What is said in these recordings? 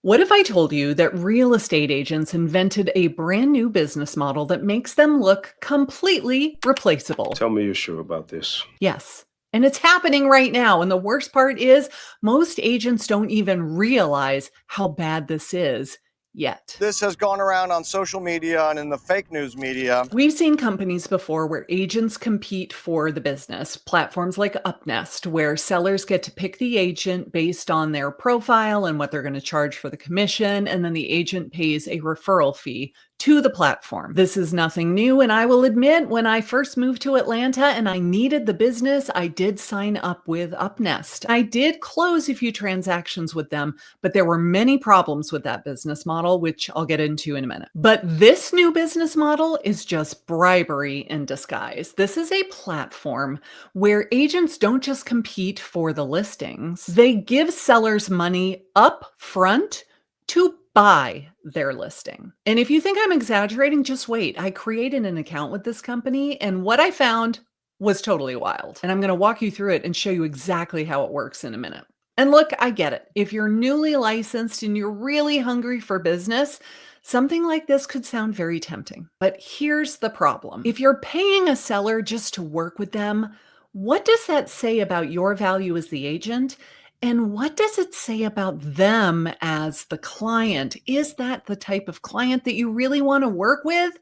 What if I told you that real estate agents invented a brand new business model that makes them look completely replaceable? Tell me you're sure about this. Yes. And it's happening right now. And the worst part is, most agents don't even realize how bad this is yet. This has gone around on social media and in the fake news media. We've seen companies before where agents compete for the business, platforms like Upnest, where sellers get to pick the agent based on their profile and what they're going to charge for the commission, and then the agent pays a referral fee to the platform. This is nothing new, and I will admit, when I first moved to Atlanta and I needed the business, I did sign up with Upnest. I did close a few transactions with them, but there were many problems with that business model, which I'll get into in a minute. But this new business model is just bribery in disguise. This is a platform where agents don't just compete for the listings, they give sellers money up front to buy their listing. And if you think I'm exaggerating, just wait. I created an account with this company, and what I found was totally wild. And I'm going to walk you through it and show you exactly how it works in a minute. And look, I get it. If you're newly licensed and you're really hungry for business, something like this could sound very tempting. But here's the problem. If you're paying a seller just to work with them, what does that say about your value as the agent? And what does it say about them as the client? Is that the type of client that you really want to work with?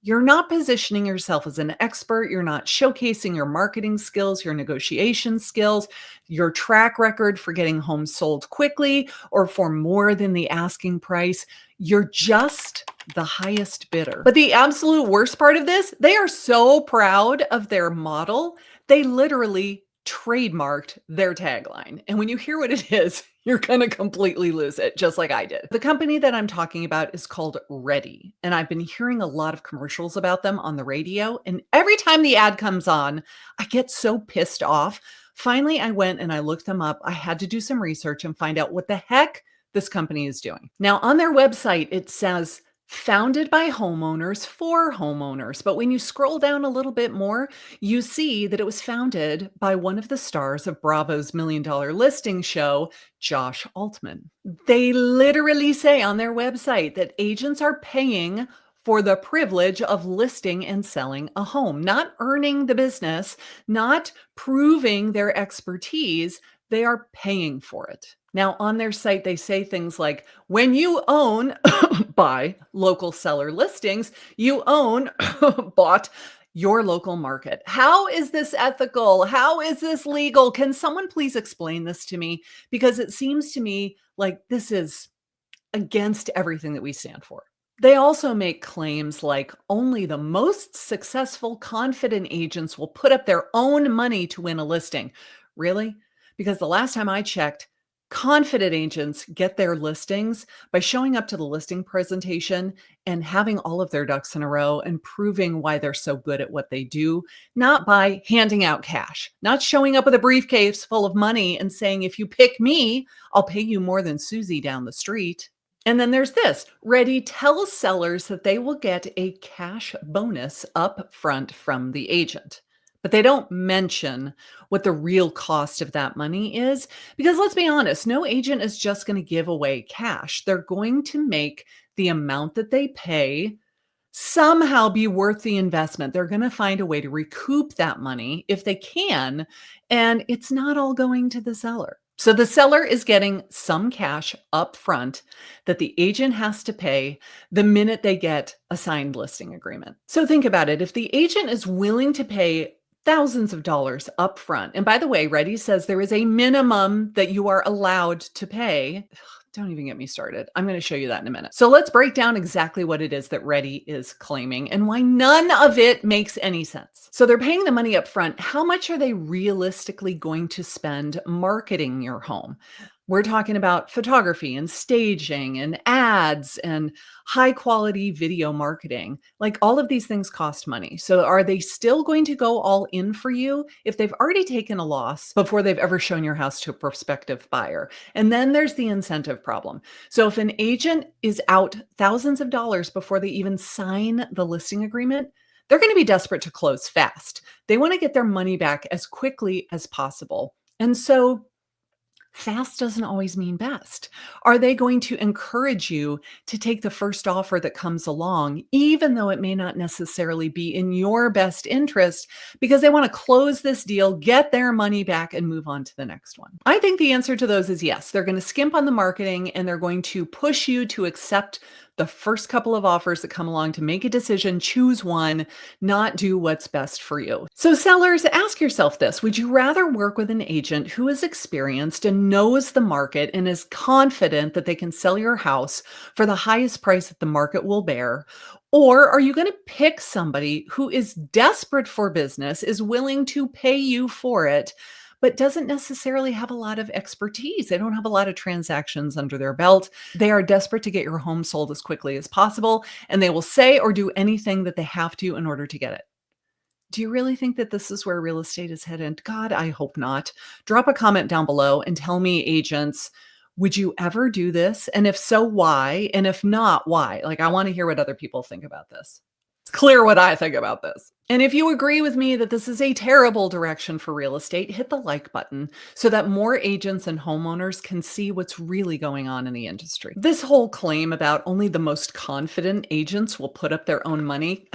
You're not positioning yourself as an expert. You're not showcasing your marketing skills, your negotiation skills, your track record for getting homes sold quickly or for more than the asking price. You're just the highest bidder. But the absolute worst part of this, they are so proud of their model, they literally trademarked their tagline. And when you hear what it is, you're going to completely lose it, just like I did. The company that I'm talking about is called Ready. And I've been hearing a lot of commercials about them on the radio. And every time the ad comes on, I get so pissed off. Finally, I went and I looked them up. I had to do some research and find out what the heck this company is doing. Now, on their website, it says founded by homeowners for homeowners. But when you scroll down a little bit more, you see that it was founded by one of the stars of Bravo's $1 Million Listing show, Josh Altman. They literally say on their website that agents are paying for the privilege of listing and selling a home, not earning the business, not proving their expertise. They are paying for it. Now, on their site, they say things like, when you own buy local seller listings, you own bought your local market. How is this ethical? How is this legal? Can someone please explain this to me? Because it seems to me like this is against everything that we stand for. They also make claims like only the most successful, confident agents will put up their own money to win a listing. Really? Because the last time I checked, confident agents get their listings by showing up to the listing presentation and having all of their ducks in a row and proving why they're so good at what they do, not by handing out cash, not showing up with a briefcase full of money and saying, if you pick me, I'll pay you more than Susie down the street. And then there's this. Ready tells sellers that they will get a cash bonus up front from the agent. But they don't mention what the real cost of that money is. Because let's be honest, no agent is just going to give away cash. They're going to make the amount that they pay somehow be worth the investment. They're going to find a way to recoup that money if they can. And it's not all going to the seller. So the seller is getting some cash up front that the agent has to pay the minute they get a signed listing agreement. So think about it. If the agent is willing to pay thousands of dollars up front, and by the way, Ready says there is a minimum that you are allowed to pay. Don't even get me started. I'm going to show you that in a minute. So let's break down exactly what it is that Ready is claiming and why none of it makes any sense. So they're paying the money up front. How much are they realistically going to spend marketing your home? We're talking about photography and staging and ads and high quality video marketing. Like all of these things cost money. So are they still going to go all in for you if they've already taken a loss before they've ever shown your house to a prospective buyer? And then there's the incentive problem. So if an agent is out thousands of dollars before they even sign the listing agreement, they're going to be desperate to close fast. They want to get their money back as quickly as possible. And so Fast doesn't always mean best. Are they going to encourage you to take the first offer that comes along, even though it may not necessarily be in your best interest, because they want to close this deal, get their money back, and move on to the next one? I think the answer to those is yes. They're going to skimp on the marketing and they're going to push you to accept the first couple of offers that come along to make a decision, choose one, not do what's best for you. So sellers, ask yourself this: would you rather work with an agent who is experienced and knows the market and is confident that they can sell your house for the highest price that the market will bear? Or are you going to pick somebody who is desperate for business, is willing to pay you for it, but doesn't necessarily have a lot of expertise? They don't have a lot of transactions under their belt. They are desperate to get your home sold as quickly as possible, and they will say or do anything that they have to in order to get it. Do you really think that this is where real estate is headed? God, I hope not. Drop a comment down below and tell me, agents, would you ever do this? And if so, why? And if not, why? Like, I want to hear what other people think about this. It's clear what I think about this. And if you agree with me that this is a terrible direction for real estate, hit the like button so that more agents and homeowners can see what's really going on in the industry. This whole claim about only the most confident agents will put up their own money.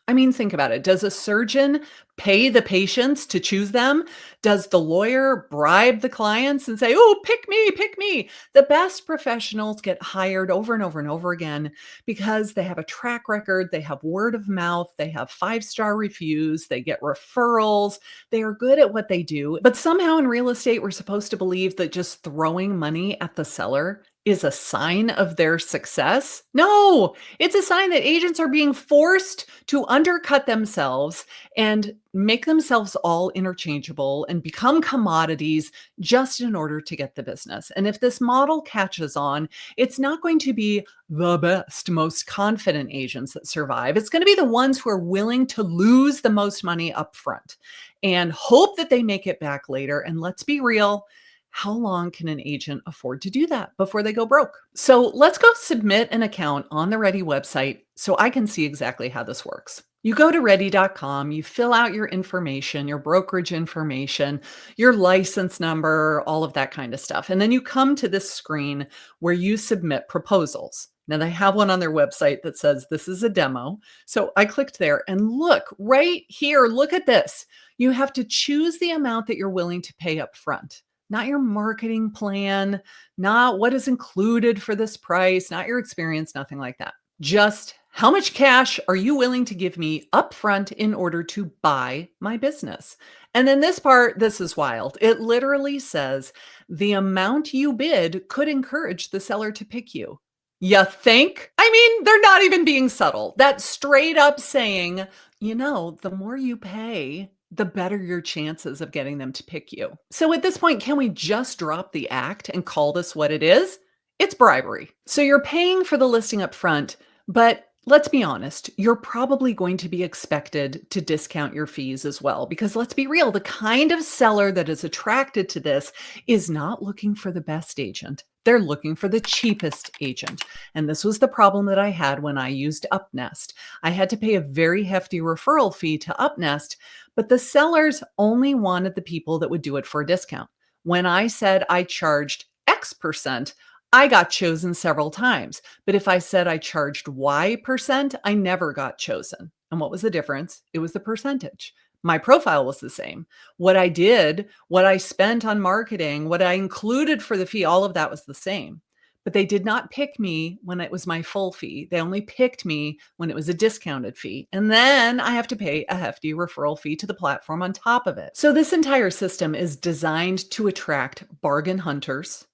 I mean, think about it. Does a surgeon pay the patients to choose them? Does the lawyer bribe the clients and say, oh, pick me, pick me? The best professionals get hired over and over and over again because they have a track record, they have word of mouth, they have 5-star reviews, they get referrals, they are good at what they do. But somehow in real estate, we're supposed to believe that just throwing money at the seller is a sign of their success. No, it's a sign that agents are being forced to undercut themselves and make themselves all interchangeable and become commodities just in order to get the business. And if this model catches on, it's not going to be the best, most confident agents that survive. It's going to be the ones who are willing to lose the most money up front and hope that they make it back later. And let's be real, how long can an agent afford to do that before they go broke? So let's go submit an account on the Ready website so I can see exactly how this works. You go to ready.com, you fill out your information, your brokerage information, your license number, all of that kind of stuff. And then you come to this screen where you submit proposals. Now they have one on their website that says this is a demo. So I clicked there and look right here, look at this. You have to choose the amount that you're willing to pay up front. Not your marketing plan, not what is included for this price, not your experience, nothing like that. Just how much cash are you willing to give me upfront in order to buy my business? And then this part, this is wild. It literally says the amount you bid could encourage the seller to pick you. You think? I mean, they're not even being subtle. That's straight up saying, the more you pay, the better your chances of getting them to pick you. So at this point, can we just drop the act and call this what it is? It's bribery. So you're paying for the listing up front, but let's be honest, you're probably going to be expected to discount your fees as well, because let's be real, the kind of seller that is attracted to this is not looking for the best agent. They're looking for the cheapest agent. And this was the problem that I had when I used UpNest. I had to pay a very hefty referral fee to UpNest, but the sellers only wanted the people that would do it for a discount. When I said I charged X%, I got chosen several times. But if I said I charged Y%, I never got chosen. And what was the difference? It was the percentage. My profile was the same. What I did, what I spent on marketing, what I included for the fee, all of that was the same. But they did not pick me when it was my full fee. They only picked me when it was a discounted fee. And then I have to pay a hefty referral fee to the platform on top of it. So this entire system is designed to attract bargain hunters,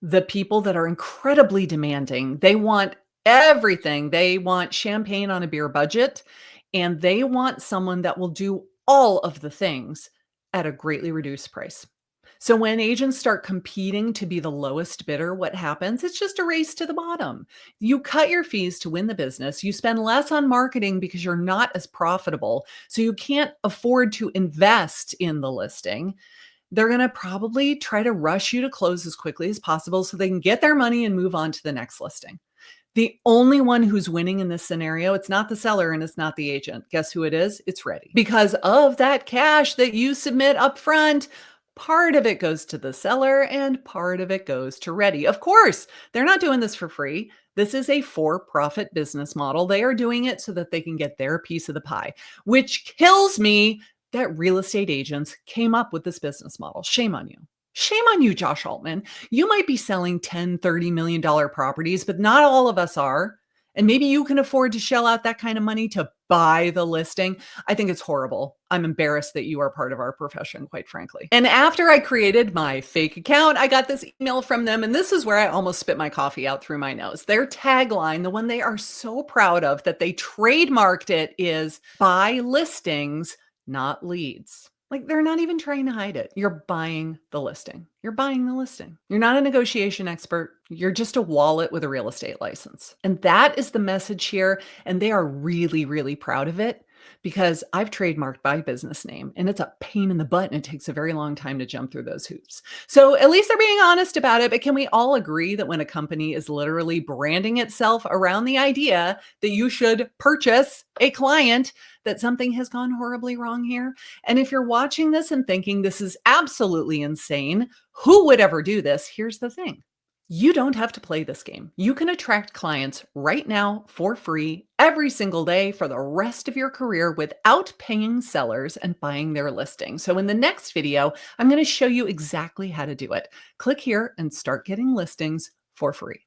the people that are incredibly demanding. They want everything. They want champagne on a beer budget, and they want someone that will do all of the things at a greatly reduced price. So when agents start competing to be the lowest bidder, what happens? It's just a race to the bottom. You cut your fees to win the business. You spend less on marketing because you're not as profitable. So you can't afford to invest in the listing. They're going to probably try to rush you to close as quickly as possible so they can get their money and move on to the next listing. The only one who's winning in this scenario, it's not the seller and it's not the agent. Guess who it is? It's Ready. Because of that cash that you submit up front, Part of it goes to the seller and part of it goes to Ready. Of course, they're not doing this for free. This is a for-profit business model. They are doing it so that they can get their piece of the pie, which kills me that real estate agents came up with this business model. Shame on you. Shame on you, Josh Altman. You might be selling $10, $30 million properties, but not all of us are. And maybe you can afford to shell out that kind of money to buy the listing. I think it's horrible. I'm embarrassed that you are part of our profession, quite frankly. And after I created my fake account, I got this email from them, and this is where I almost spit my coffee out through my nose. Their tagline, the one they are so proud of that they trademarked it, is buy listings, not leads. Like, they're not even trying to hide it. You're buying the listing. You're buying the listing. You're not a negotiation expert. You're just a wallet with a real estate license. And that is the message here. And they are really, really proud of it because I've trademarked my business name and it's a pain in the butt and it takes a very long time to jump through those hoops. So at least they're being honest about it. But can we all agree that when a company is literally branding itself around the idea that you should purchase a client, that something has gone horribly wrong here? And if you're watching this and thinking this is absolutely insane, who would ever do this? Here's the thing. You don't have to play this game. You can attract clients right now for free every single day for the rest of your career without paying sellers and buying their listing. So in the next video, I'm going to show you exactly how to do it. Click here and start getting listings for free.